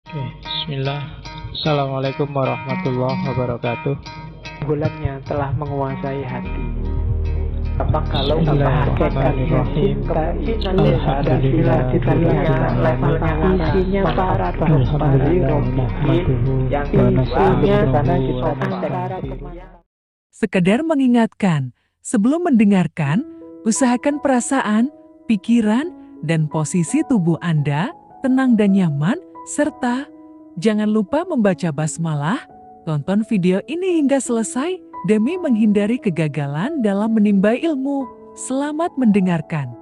Oke, bismillah. Assalamualaikum warahmatullahi wabarakatuh. Bulannya telah menguasai hati. Apa kalau Bismillahirrahmanirrahim. cinta Alhamdulillah kita lihat levelnya isinya para yang isinya sana kita Sekedar mengingatkan, sebelum mendengarkan, usahakan perasaan, pikiran, dan posisi tubuh Anda tenang dan nyaman, serta jangan lupa membaca basmalah. Tonton video ini hingga selesai demi menghindari kegagalan dalam menimba ilmu. Selamat mendengarkan.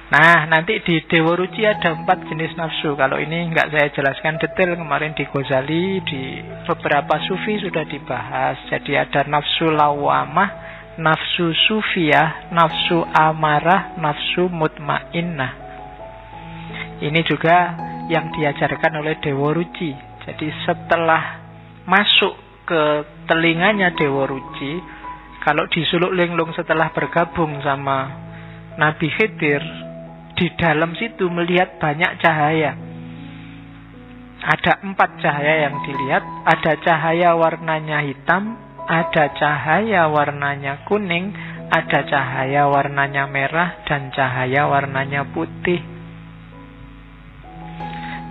Nah, nanti di Dewa Ruci ada 4 jenis nafsu. Kalau ini nggak saya jelaskan detail, kemarin di Ghazali, di beberapa sufi sudah dibahas. Jadi ada nafsu lawamah, nafsu sufiyah, nafsu amarah, nafsu mutmainnah. Ini juga yang diajarkan oleh Dewa Ruci. Jadi setelah masuk ke telinganya Dewa Ruci, kalau di Suluk Linglung setelah bergabung sama Nabi Khidir, di dalam situ melihat banyak cahaya. Ada 4 cahaya yang dilihat. Ada cahaya warnanya hitam, ada cahaya warnanya kuning, ada cahaya warnanya merah, dan cahaya warnanya putih.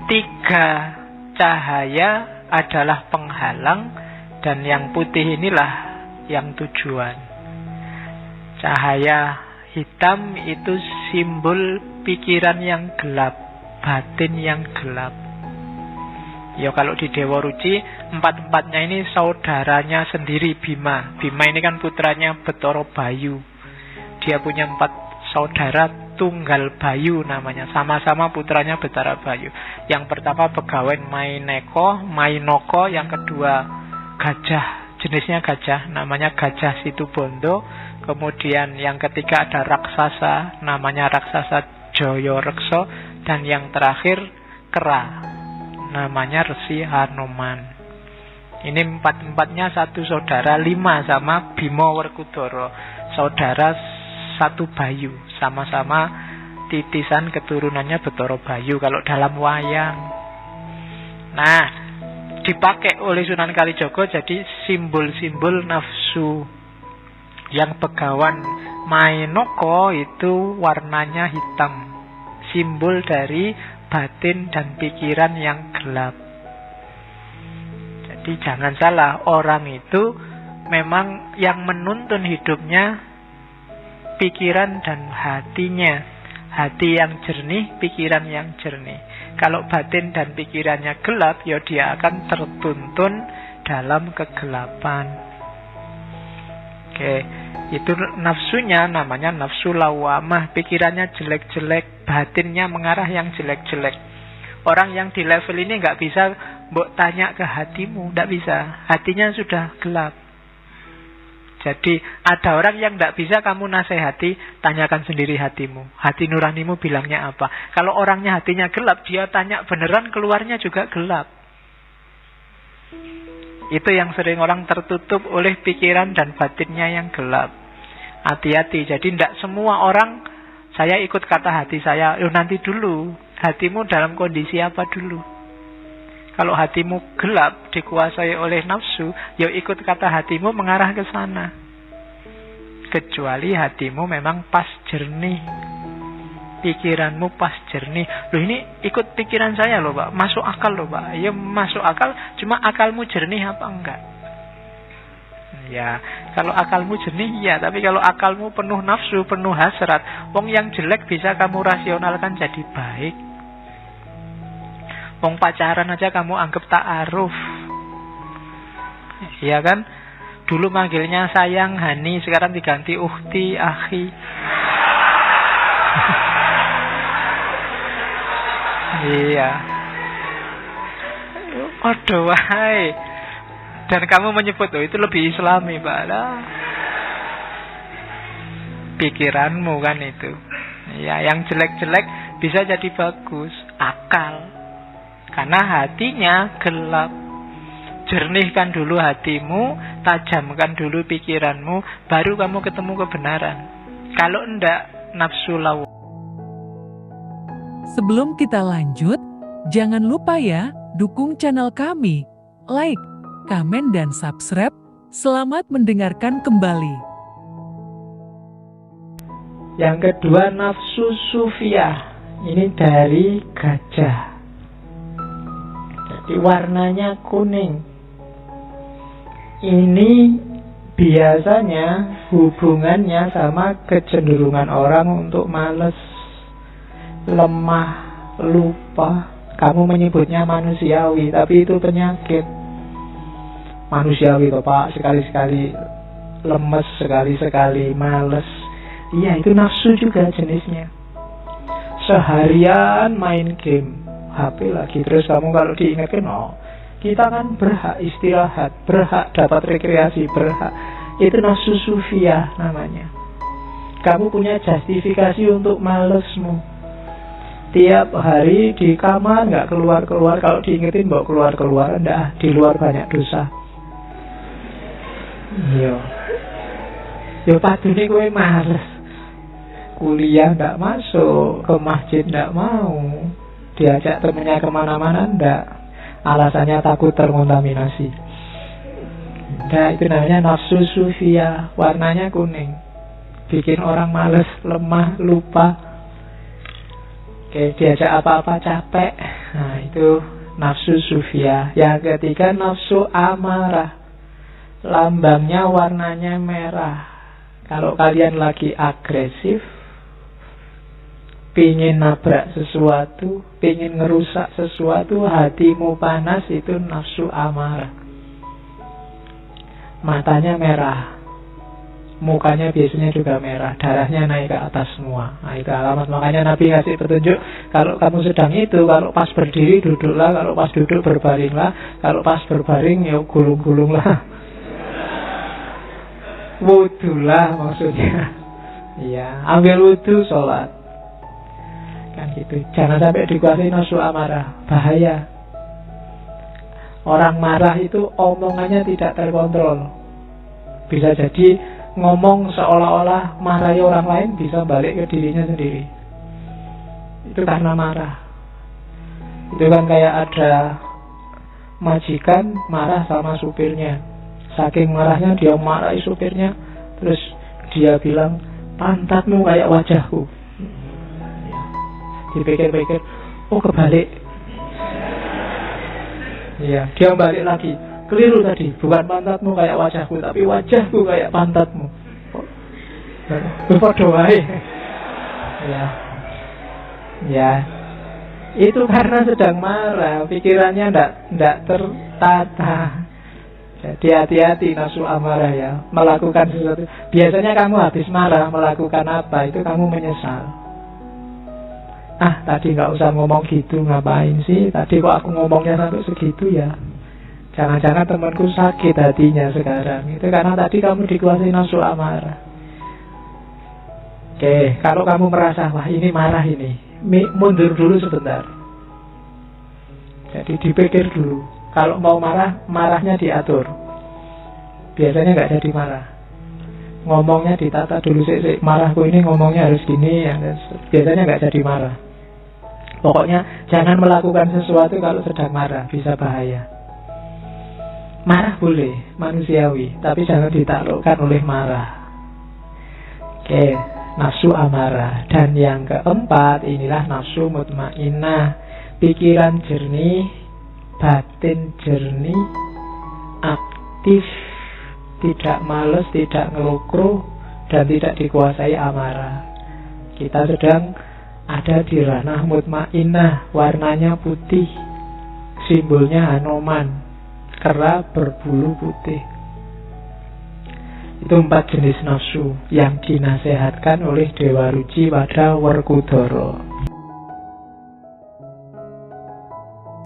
3 cahaya adalah penghalang, dan yang putih inilah yang tujuan. Cahaya hitam itu simbol pikiran yang gelap, batin yang gelap. Ya kalau di Dewa Ruci, 4-4-nya ini saudaranya sendiri Bima. Bima ini kan putranya Betara Bayu. Dia punya 4 saudara, Tunggal Bayu namanya. Sama-sama putranya Betara Bayu. Yang pertama Begawan Mainoko, yang kedua gajah, jenisnya gajah, namanya Gajah Situbondo. Kemudian yang ketiga ada raksasa, namanya raksasa Joyorekso. Dan yang terakhir kera, namanya Resi Hanoman. Ini 4-4-nya satu saudara, 5 sama Bima Werkudara, saudara satu Bayu, sama-sama titisan keturunannya Betara Bayu kalau dalam wayang. Nah, dipakai oleh Sunan Kalijaga jadi simbol-simbol nafsu. Yang Begawan Mainoko itu warnanya hitam, simbol dari batin dan pikiran yang gelap. Jadi jangan salah, orang itu memang yang menuntun hidupnya pikiran dan hatinya. Hati yang jernih, pikiran yang jernih. Kalau batin dan pikirannya gelap, ya dia akan tertuntun dalam kegelapan. Oke, itu nafsunya namanya nafsu lawamah. Pikirannya jelek-jelek, batinnya mengarah yang jelek-jelek. Orang yang di level ini nggak bisa mbok tanya ke hatimu, nggak bisa. Hatinya sudah gelap. Jadi ada orang yang tidak bisa kamu nasihati, tanyakan sendiri hatimu. Hati nuranimu bilangnya apa? Kalau orangnya hatinya gelap, dia tanya beneran, keluarnya juga gelap. Itu yang sering orang tertutup oleh pikiran dan batinnya yang gelap. Hati-hati, jadi tidak semua orang, saya ikut kata hati saya. Nanti dulu, hatimu dalam kondisi apa dulu? Kalau hatimu gelap, dikuasai oleh nafsu, ya ikut kata hatimu mengarah ke sana. Kecuali hatimu memang pas jernih, pikiranmu pas jernih. Loh ini ikut pikiran saya loh Pak, masuk akal loh Pak. Ya masuk akal, cuma akalmu jernih apa enggak? Ya, kalau akalmu jernih ya, tapi kalau akalmu penuh nafsu, penuh hasrat, wong yang jelek bisa kamu rasionalkan jadi baik. Wong pacaran aja kamu anggap ta'aruf. Iya kan? Dulu manggilnya sayang, hani, sekarang diganti ukhti, akhi. Iya. Aduh, wahai. Dan kamu menyebut, oh itu lebih islami, Pak. Pikiranmu kan itu. Ya, yang jelek-jelek bisa jadi bagus. Akal. Karena hatinya gelap. Jernihkan dulu hatimu, tajamkan dulu pikiranmu, baru kamu ketemu kebenaran. Kalau enggak, nafsu lawa. Sebelum kita lanjut, jangan lupa ya, dukung channel kami, like, komen, dan subscribe. Selamat mendengarkan kembali. Yang kedua, nafsu sufiyah. Ini dari gajah. Jadi warnanya kuning. Ini biasanya hubungannya sama kecenderungan orang untuk malas, lemah, lupa. Kamu menyebutnya manusiawi, tapi itu penyakit. Manusiawi toh Pak, sekali-sekali lemes, sekali-sekali males. Iya, itu nafsu juga jenisnya. Seharian main game, HP lagi, terus kamu kalau diingatkan, oh, kita kan berhak istirahat, berhak dapat rekreasi, berhak. Itu nafsu sufiyah namanya. Kamu punya justifikasi untuk malesmu. Tiap hari di kamar nggak keluar-keluar, kalau diingetin bawa keluar-keluar, enggak, di luar banyak dosa. Yo padune kowe males. Kuliah nggak masuk, ke masjid nggak mau, diajak temennya kemana-mana nggak, alasannya takut terkontaminasi. Nah, itu namanya nafsu sufiyah, warnanya kuning, bikin orang males, lemah, lupa. Oke, diajak apa-apa capek. Nah, itu nafsu sufiyah. Yang ketiga, nafsu amarah. Lambangnya warnanya merah. Kalau kalian lagi agresif, pingin nabrak sesuatu, pingin ngerusak sesuatu, hatimu panas, itu nafsu amarah. Matanya merah, mukanya biasanya juga merah, darahnya naik ke atas semua. Nah, itu alamat. Makanya Nabi ngasih petunjuk, kalau kamu sedang itu, kalau pas berdiri duduklah, kalau pas duduk berbaringlah, kalau pas berbaring ya gulung-gulunglah. Wudulah maksudnya. Iya, ambil wudu, sholat. Kan gitu. Jangan sampai dikuasai nafsu amarah, bahaya. Orang marah itu omongannya tidak terkontrol. Bisa jadi ngomong seolah-olah marahi orang lain, bisa balik ke dirinya sendiri. Itu karena marah. Itu kan kayak ada majikan marah sama supirnya. Saking marahnya dia marahi supirnya, terus dia bilang, pantatmu kayak wajahku. Dipikir-pikir, oh kebalik. Iya, dia balik lagi, keliru tadi, bukan pantatmu kayak wajahku, tapi wajahku kayak pantatmu. Berpodo wae. Ya, itu karena sedang marah, pikirannya ndak tertata. Jadi hati-hati nafsu amarah ya, melakukan sesuatu. Biasanya kamu habis marah melakukan apa, itu kamu menyesal. Ah, tadi nggak usah ngomong gitu, ngapain sih? Tadi kok aku ngomongnya sampai segitu ya? Jangan-jangan temanku sakit hatinya sekarang. Itu karena tadi kamu dikuasai nafsu amarah. Oke, kalau kamu merasa, wah ini marah ini, mundur dulu sebentar. Jadi dipikir dulu. Kalau mau marah, marahnya diatur. Biasanya nggak jadi marah. Ngomongnya ditata dulu sih. Marahku ini ngomongnya harus gini ya. Biasanya nggak jadi marah. Pokoknya jangan melakukan sesuatu kalau sedang marah, bisa bahaya. Marah boleh, manusiawi, tapi jangan ditaklukkan oleh marah. Oke, nafsu amarah. Dan yang keempat, inilah nafsu mutmainnah. Pikiran jernih, batin jernih, aktif, tidak males, tidak ngelukruh, dan tidak dikuasai amarah. Kita sedang ada di ranah mutmainnah, warnanya putih, simbolnya Hanoman, kera berbulu putih. Itu 4 jenis nafsu yang dinasehatkan oleh Dewa Ruci pada Werkudara.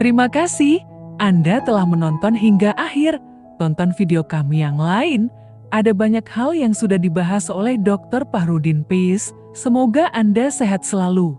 Terima kasih, Anda telah menonton hingga akhir. Tonton video kami yang lain. Ada banyak hal yang sudah dibahas oleh Dr. Fahrudin Peis. Semoga Anda sehat selalu.